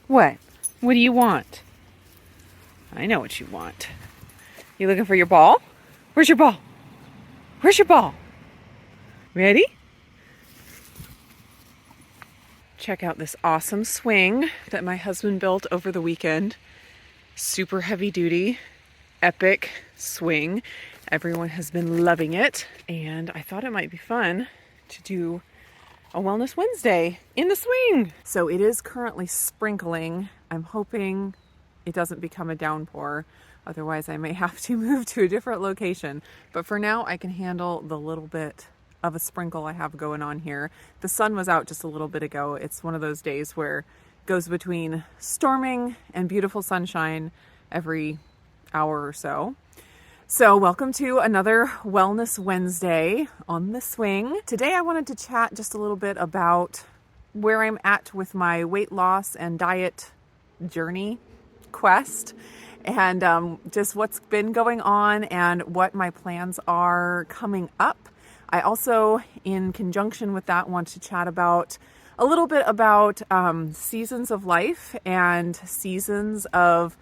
What? What do you want? I know what you want. You looking for your ball? Where's your ball? Where's your ball? Ready? Check out this awesome swing that my husband built over the weekend. Super heavy duty, epic swing. Everyone has been loving it, and I thought it might be fun to do a Wellness Wednesday in the swing. So it is currently sprinkling. I'm hoping it doesn't become a downpour. Otherwise, I may have to move to a different location. But for now, I can handle the little bit of a sprinkle I have going on here. The sun was out just a little bit ago. It's one of those days where it goes between storming and beautiful sunshine every hour or so. So welcome to another Wellness Wednesday on the swing. Today I wanted to chat just a little bit about where I'm at with my weight loss and diet journey quest, and just what's been going on and what my plans are coming up. I also, in conjunction with that, want to chat about a little bit about seasons of life and seasons of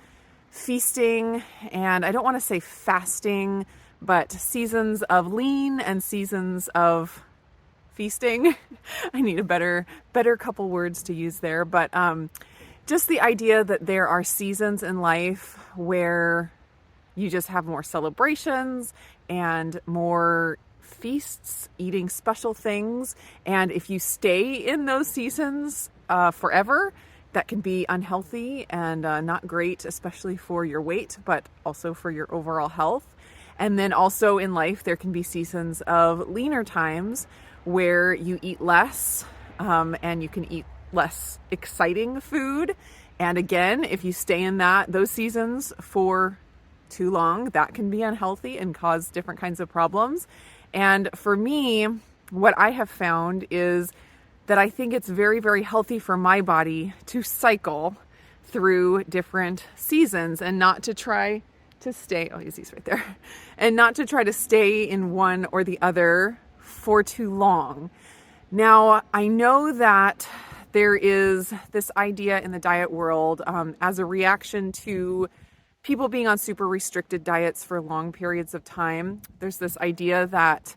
feasting, and I don't want to say fasting, but seasons of lean and seasons of feasting. I need a better couple words to use there, but just the idea that there are seasons in life where you just have more celebrations and more feasts, eating special things, and if you stay in those seasons forever, that can be unhealthy and not great, especially for your weight, but also for your overall health. And then also in life, there can be seasons of leaner times where you eat less and you can eat less exciting food. And again, if you stay in those seasons for too long, that can be unhealthy and cause different kinds of problems. And for me, what I have found is that I think it's very, very healthy for my body to cycle through different seasons and not to try to stay, he's right there, and not to try to stay in one or the other for too long. Now, I know that there is this idea in the diet world as a reaction to people being on super restricted diets for long periods of time. There's this idea that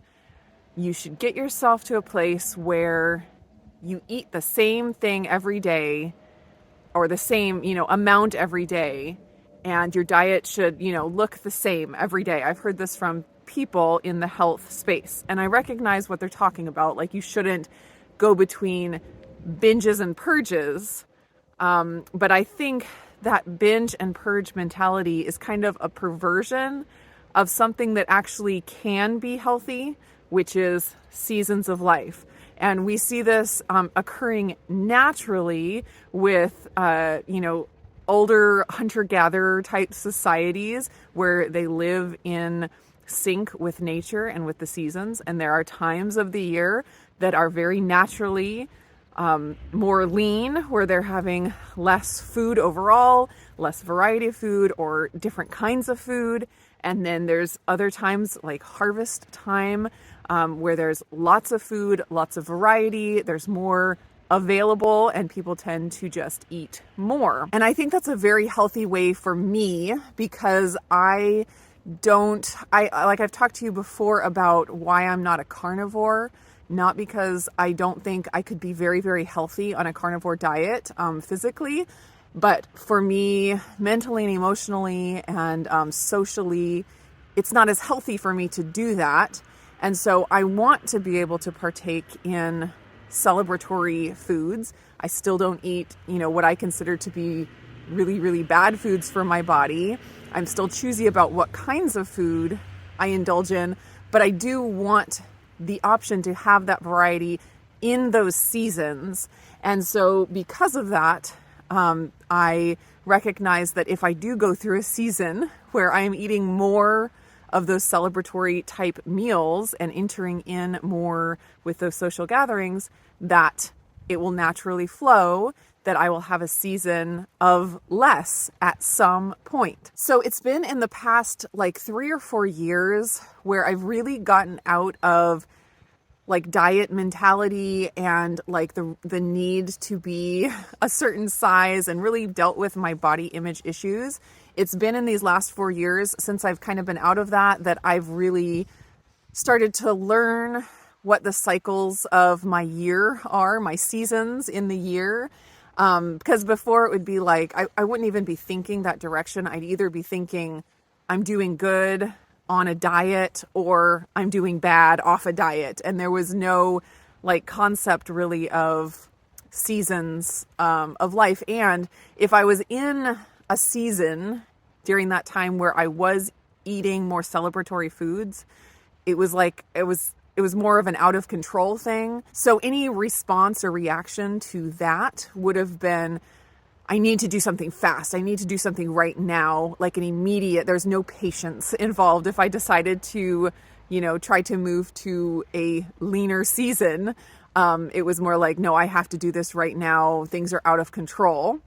you should get yourself to a place where you eat the same thing every day or the same, amount every day, and your diet should, look the same every day. I've heard this from people in the health space, and I recognize what they're talking about. Like, you shouldn't go between binges and purges. But I think that binge and purge mentality is kind of a perversion of something that actually can be healthy, which is seasons of life. And we see this occurring naturally with, older hunter-gatherer type societies where they live in sync with nature and with the seasons. And there are times of the year that are very naturally more lean, where they're having less food overall, less variety of food or different kinds of food. And then there's other times like harvest time, where there's lots of food, lots of variety, there's more available, and people tend to just eat more. And I think that's a very healthy way for me, because I've talked to you before about why I'm not a carnivore, not because I don't think I could be very, very healthy on a carnivore diet physically, but for me, mentally and emotionally and socially, it's not as healthy for me to do that. And so I want to be able to partake in celebratory foods. I still don't eat, what I consider to be really, really bad foods for my body. I'm still choosy about what kinds of food I indulge in, but I do want the option to have that variety in those seasons. And so because of that, I recognize that if I do go through a season where I'm eating more of those celebratory type meals and entering in more with those social gatherings, that it will naturally flow, that I will have a season of less at some point. So it's been in the past like 3 or 4 years where I've really gotten out of like diet mentality and like the need to be a certain size, and really dealt with my body image issues. It's been in these last 4 years since I've kind of been out of that I've really started to learn what the cycles of my year are, my seasons in the year. Because before it would be like, I wouldn't even be thinking that direction. I'd either be thinking I'm doing good on a diet or I'm doing bad off a diet. And there was no like concept really of seasons of life. And if I was in a season during that time where I was eating more celebratory foods, it was like, it was more of an out of control thing. So any response or reaction to that would have been, I need to do something fast. I need to do something right now, like an immediate, there's no patience involved. If I decided to, try to move to a leaner season, it was more like, no, I have to do this right now. Things are out of control.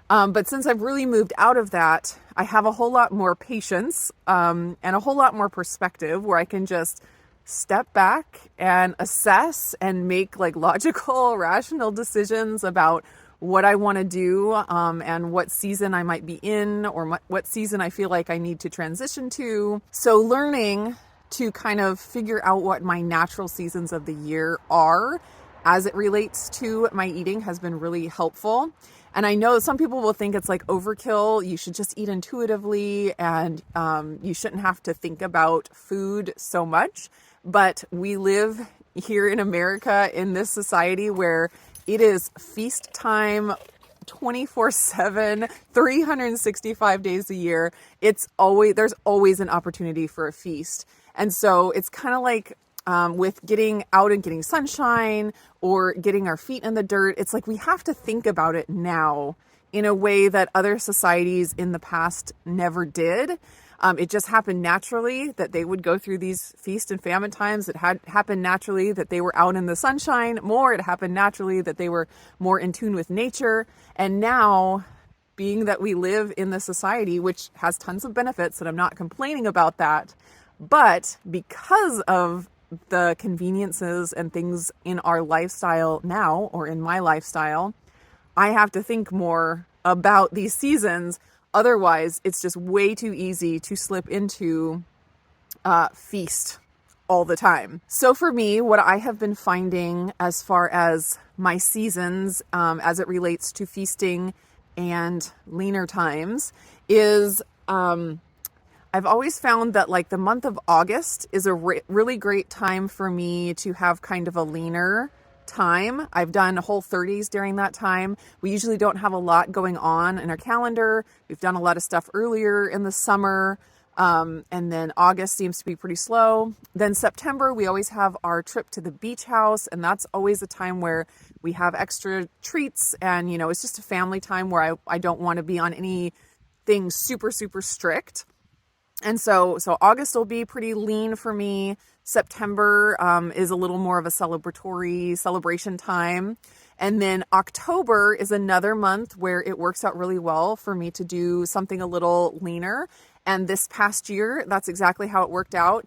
But since I've really moved out of that, I have a whole lot more patience, and a whole lot more perspective where I can just step back and assess and make like logical, rational decisions about what I want to do, and what season I might be in, or what season I feel like I need to transition to. So learning to kind of figure out what my natural seasons of the year are as it relates to my eating has been really helpful. And I know some people will think it's like overkill. You should just eat intuitively, and you shouldn't have to think about food so much. But we live here in America in this society where it is feast time 24/7, 365 days a year. There's always an opportunity for a feast. And so it's kind of like with getting out and getting sunshine or getting our feet in the dirt. It's like we have to think about it now in a way that other societies in the past never did. It just happened naturally that they would go through these feast and famine times. It had happened naturally that they were out in the sunshine more. It happened naturally that they were more in tune with nature. And now, being that we live in the society, which has tons of benefits, and I'm not complaining about that, but because of the conveniences and things in our lifestyle now, or in my lifestyle, I have to think more about these seasons. Otherwise, it's just way too easy to slip into feast all the time. So for me, what I have been finding as far as my seasons, as it relates to feasting and leaner times, is I've always found that like the month of August is a really great time for me to have kind of a leaner time. I've done Whole30s during that time. We usually don't have a lot going on in our calendar. We've done a lot of stuff earlier in the summer. And then August seems to be pretty slow. Then September, we always have our trip to the beach house. And that's always a time where we have extra treats. And, it's just a family time where I don't want to be on anything super, super strict. And so August will be pretty lean for me. September is a little more of a celebration time. And then October is another month where it works out really well for me to do something a little leaner. And this past year, that's exactly how it worked out.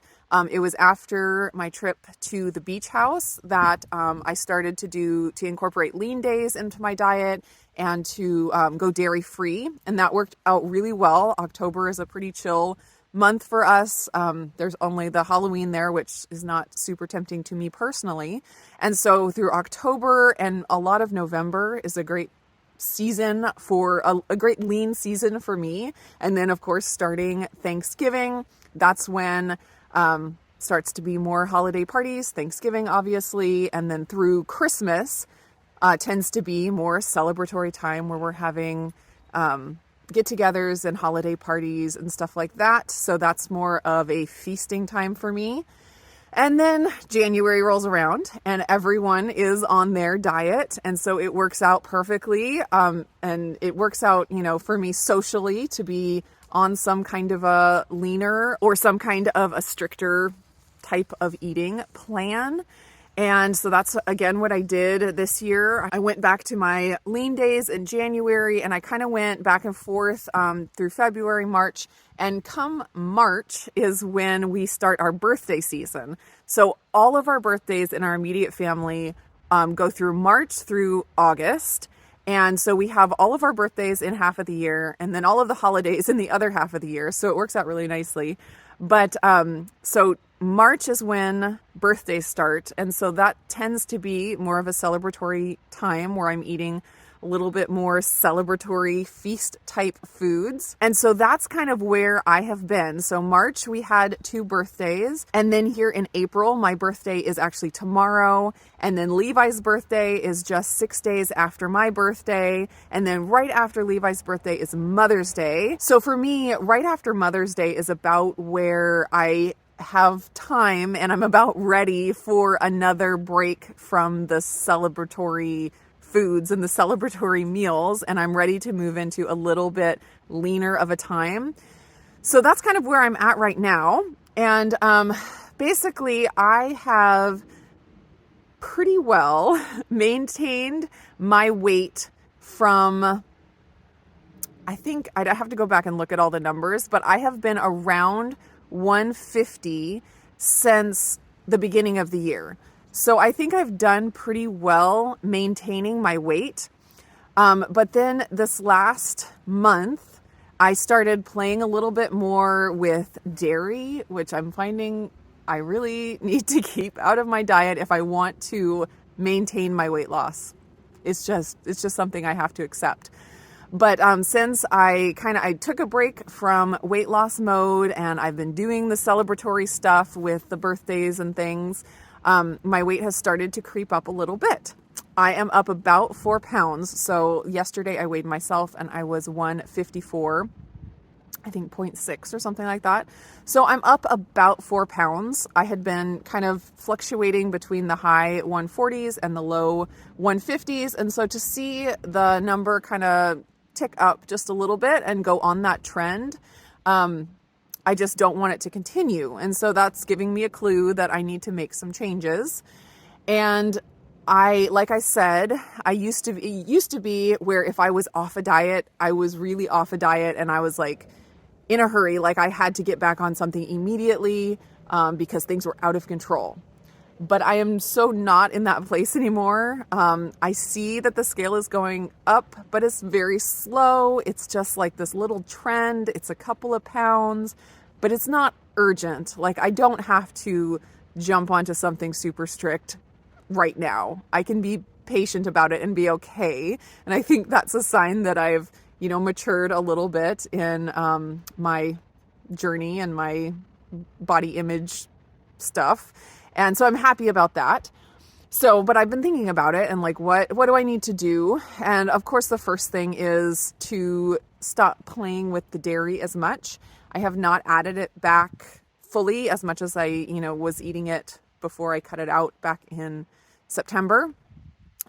It was after my trip to the beach house that I started to incorporate lean days into my diet and to go dairy free. And that worked out really well. October is a pretty chill month for us. There's only the Halloween there, which is not super tempting to me personally. And so through October and a lot of November is a great season for a great lean season for me. And then of course, starting Thanksgiving, that's when starts to be more holiday parties, Thanksgiving, obviously. And then through Christmas tends to be more celebratory time where we're having get-togethers and holiday parties and stuff like that. So that's more of a feasting time for me. And then January rolls around and everyone is on their diet. And so it works out perfectly. And it works out, for me socially to be on some kind of a leaner or some kind of a stricter type of eating plan. And so that's again what I did this year. I went back to my lean days in January, and I kind of went back and forth through February, March. And come March is when we start our birthday season. So all of our birthdays in our immediate family go through March through August. And so we have all of our birthdays in half of the year, and then all of the holidays in the other half of the year. So it works out really nicely. But so March is when birthdays start. And so that tends to be more of a celebratory time where I'm eating a little bit more celebratory feast type foods. And so that's kind of where I have been. So March, we had 2 birthdays. And then here in April, my birthday is actually tomorrow. And then Levi's birthday is just 6 days after my birthday. And then right after Levi's birthday is Mother's Day. So for me, right after Mother's Day is about where I have time and I'm about ready for another break from the celebratory foods and the celebratory meals, and I'm ready to move into a little bit leaner of a time. So that's kind of where I'm at right now. And basically I have pretty well maintained my weight from, I think I'd have to go back and look at all the numbers, but I have been around 150 since the beginning of the year. So I think I've done pretty well maintaining my weight. But then this last month, I started playing a little bit more with dairy, which I'm finding I really need to keep out of my diet if I want to maintain my weight loss. It's just something I have to accept. But since I took a break from weight loss mode and I've been doing the celebratory stuff with the birthdays and things, my weight has started to creep up a little bit. I am up about 4 pounds. So yesterday I weighed myself and I was 154, I think 0.6 or something like that. So I'm up about 4 pounds. I had been kind of fluctuating between the high 140s and the low 150s. And so to see the number kind of tick up just a little bit and go on that trend, I just don't want it to continue. And so that's giving me a clue that I need to make some changes. And like I said, it used to be where if I was off a diet, I was really off a diet and I was like in a hurry, like I had to get back on something immediately because things were out of control. But I am so not in that place anymore. I see that the scale is going up, but it's very slow. It's just like this little trend. It's a couple of pounds, but it's not urgent. Like I don't have to jump onto something super strict right now. I can be patient about it and be okay. And I think that's a sign that I've, matured a little bit in my journey and my body image stuff. And so I'm happy about that. So, but I've been thinking about it and like, what do I need to do? And of course, the first thing is to stop playing with the dairy as much. I have not added it back fully as much as I, was eating it before I cut it out back in September.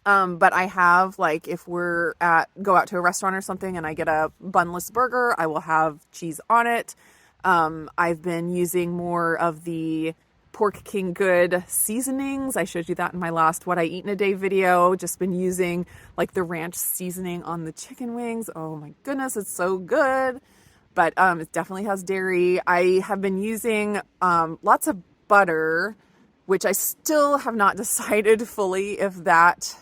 But I have, like, if go out to a restaurant or something and I get a bunless burger, I will have cheese on it. I've been using more of the Pork King Good seasonings. I showed you that in my last What I Eat in a Day video. Just been using like the ranch seasoning on the chicken wings. Oh my goodness, it's so good. But it definitely has dairy. I have been using lots of butter, which I still have not decided fully if that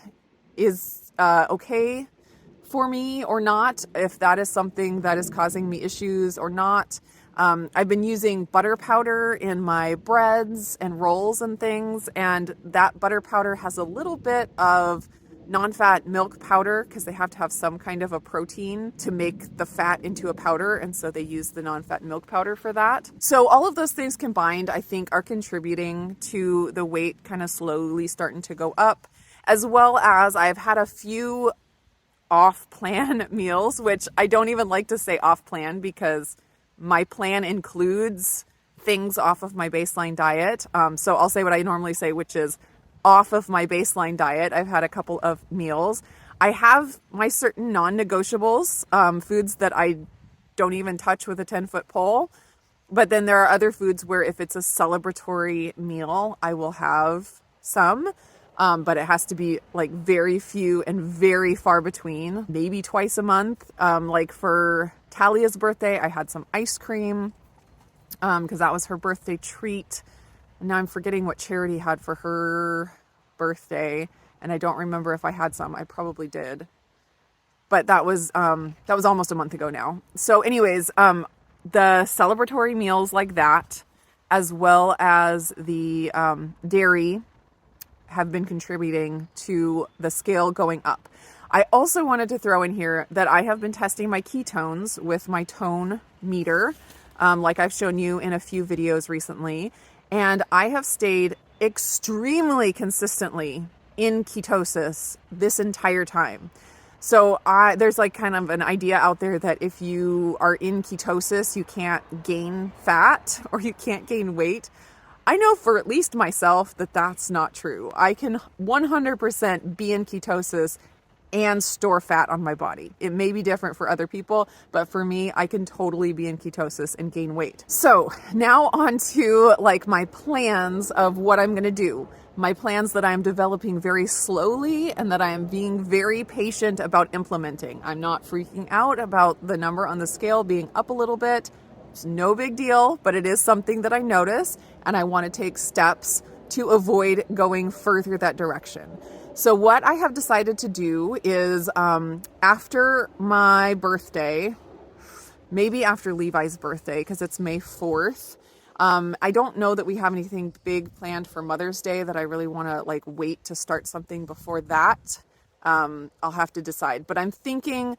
is okay for me or not, if that is something that is causing me issues or not. I've been using butter powder in my breads and rolls and things, and that butter powder has a little bit of non-fat milk powder because they have to have some kind of a protein to make the fat into a powder, and so they use the non-fat milk powder for that. So all of those things combined, I think, are contributing to the weight kind of slowly starting to go up, as well as I've had a few off-plan meals, which I don't even like to say off-plan because my plan includes things off of my baseline diet. So I'll say what I normally say, which is off of my baseline diet. I've had a couple of meals. I have my certain non-negotiables, foods that I don't even touch with a 10-foot pole. But then there are other foods where if it's a celebratory meal, I will have some, but it has to be like very few and very far between, maybe twice a month. Like for Talia's birthday, I had some ice cream because that was her birthday treat. And now I'm forgetting what Charity had for her birthday, and I don't remember if I had some. I probably did, but that was almost a month ago now. So anyways, the celebratory meals like that, as well as the dairy, have been contributing to the scale going up. I also wanted to throw in here that I have been testing my ketones with my tone meter, like I've shown you in a few videos recently, and I have stayed extremely consistently in ketosis this entire time. So there's like kind of an idea out there that if you are in ketosis, you can't gain fat or you can't gain weight. I know for at least myself that that's not true. I can 100% be in ketosis and store fat on my body. It may be different for other people, but for me, I can totally be in ketosis and gain weight. So now on to like my plans of what I'm going to do. My plans that I'm developing very slowly and that I am being very patient about implementing. I'm not freaking out about the number on the scale being up a little bit. It's no big deal, but it is something that I notice, and I want to take steps to avoid going further that direction. So what I have decided to do is after my birthday, maybe after Levi's birthday, because it's May 4th, I don't know that we have anything big planned for Mother's Day that I really want to like wait to start something before that. I'll have to decide, but I'm thinking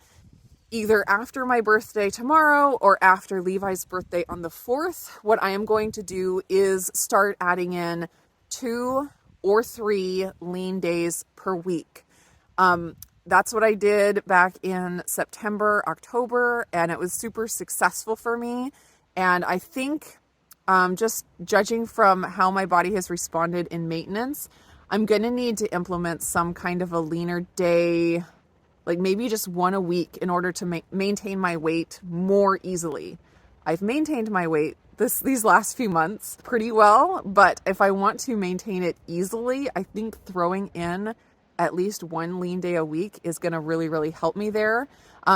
either after my birthday tomorrow or after Levi's birthday on the 4th, what I am going to do is start adding in 2 or 3 lean days per week. That's what I did back in September, October, and it was super successful for me. And I think just judging from how my body has responded in maintenance, I'm going to need to implement some kind of a leaner day, like maybe just 1 a week, in order to maintain my weight more easily. I've maintained my weight these last few months pretty well, but if I want to maintain it easily, I think throwing in at least 1 lean day a week is going to really, really help me there.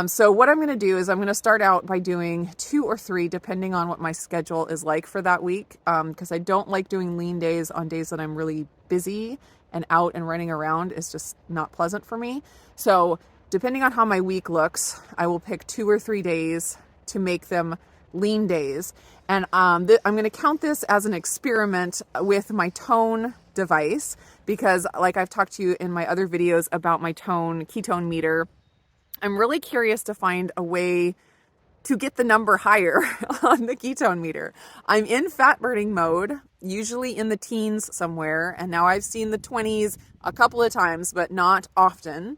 So what I'm going to do is I'm going to start out by doing 2 or 3, depending on what my schedule is like for that week, because I don't like doing lean days on days that I'm really busy and out and running around. It's just not pleasant for me. So depending on how my week looks, I will pick 2 or 3 days to make them lean days. And I'm going to count this as an experiment with my tone device, because like I've talked to you in my other videos about my ketone meter, I'm really curious to find a way to get the number higher on the ketone meter. I'm in fat burning mode, usually in the teens somewhere, and now I've seen the 20s a couple of times, but not often.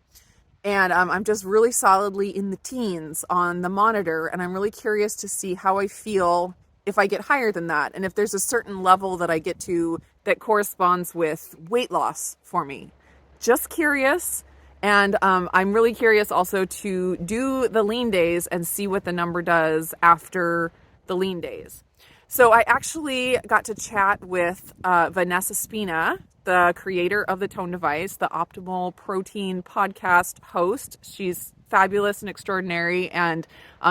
And I'm just really solidly in the teens on the monitor, and I'm really curious to see how I feel if I get higher than that, and if there's a certain level that I get to that corresponds with weight loss for me. Just curious. And I'm really curious also to do the lean days and see what the number does after the lean days. So I actually got to chat with Vanessa Spina, the creator of the Tone Device, the Optimal Protein podcast host. She's fabulous and extraordinary, and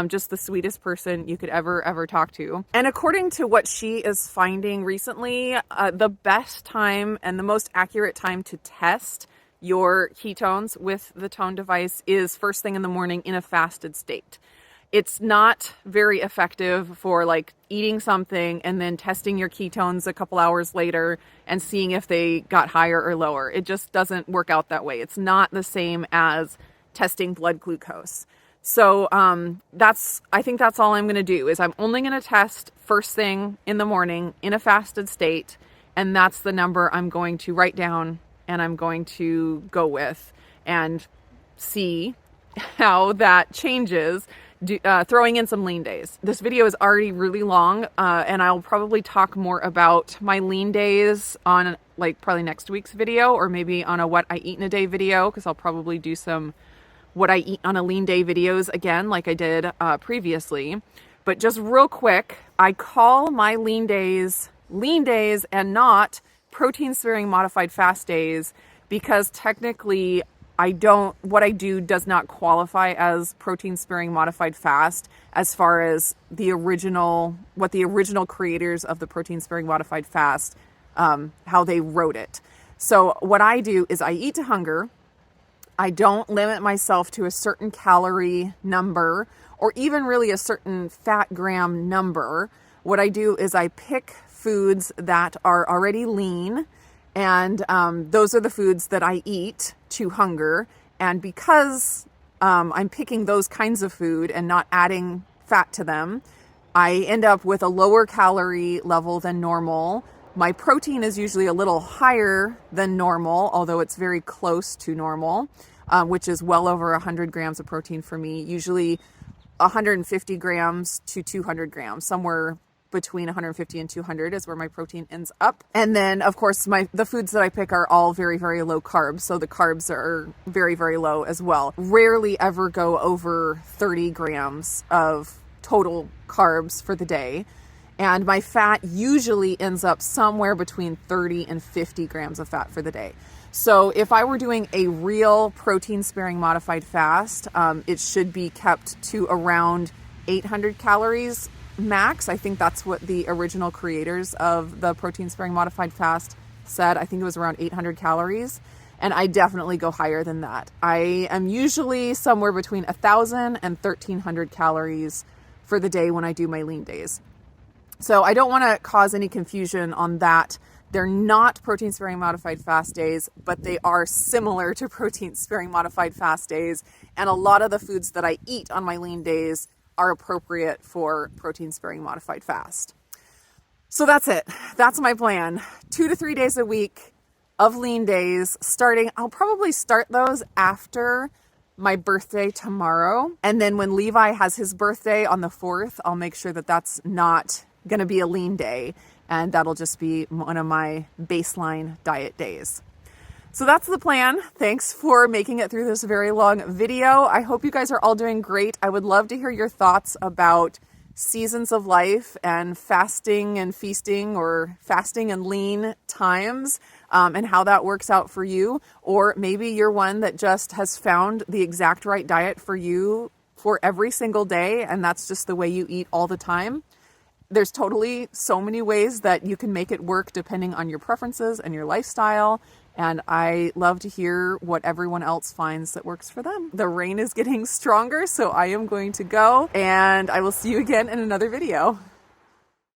just the sweetest person you could ever talk to. And according to what she is finding recently, the best time and the most accurate time to test your ketones with the Tone Device is first thing in the morning in a fasted state. It's not very effective for like eating something and then testing your ketones a couple hours later and seeing if they got higher or lower. It just doesn't work out that way. It's not the same as testing blood glucose. So I think that's all I'm going to do, is I'm only going to test first thing in the morning in a fasted state, and that's the number I'm going to write down and I'm going to go with and see how that changes, throwing in some lean days. This video is already really long, and I'll probably talk more about my lean days on like probably next week's video, or maybe on a what I eat in a day video, because I'll probably do some what I eat on a lean day videos again, like I did previously. But just real quick, I call my lean days and not protein sparing modified fast days because technically what I do does not qualify as protein sparing modified fast as far as what the original creators of the protein sparing modified fast, how they wrote it. So what I do is I eat to hunger. I don't limit myself to a certain calorie number or even really a certain fat gram number. What I do is I pick foods that are already lean, and those are the foods that I eat to hunger. And because I'm picking those kinds of food and not adding fat to them, I end up with a lower calorie level than normal. My protein is usually a little higher than normal, although it's very close to normal, which is well over 100 grams of protein for me, usually 150 grams to 200 grams, somewhere between 150 and 200 is where my protein ends up. And then of course the foods that I pick are all very, very low carbs. So the carbs are very, very low as well. Rarely ever go over 30 grams of total carbs for the day. And my fat usually ends up somewhere between 30 and 50 grams of fat for the day. So if I were doing a real protein sparing modified fast, it should be kept to around 800 calories max. I think that's what the original creators of the protein sparing modified fast said. I think it was around 800 calories. And I definitely go higher than that. I am usually somewhere between 1,000 and 1,300 calories for the day when I do my lean days. So I don't want to cause any confusion on that. They're not protein sparing modified fast days, but they are similar to protein sparing modified fast days. And a lot of the foods that I eat on my lean days are appropriate for protein sparing modified fast. So that's it. That's my plan. 2 to 3 days a week of lean days I'll probably start those after my birthday tomorrow. And then when Levi has his birthday on the 4th, I'll make sure that that's not going to be a lean day. And that'll just be one of my baseline diet days. So that's the plan. Thanks for making it through this very long video. I hope you guys are all doing great. I would love to hear your thoughts about seasons of life and fasting and feasting, or fasting and lean times, and how that works out for you. Or maybe you're one that just has found the exact right diet for you for every single day, and that's just the way you eat all the time. There's totally so many ways that you can make it work depending on your preferences and your lifestyle. And I love to hear what everyone else finds that works for them. The rain is getting stronger, so I am going to go, and I will see you again in another video.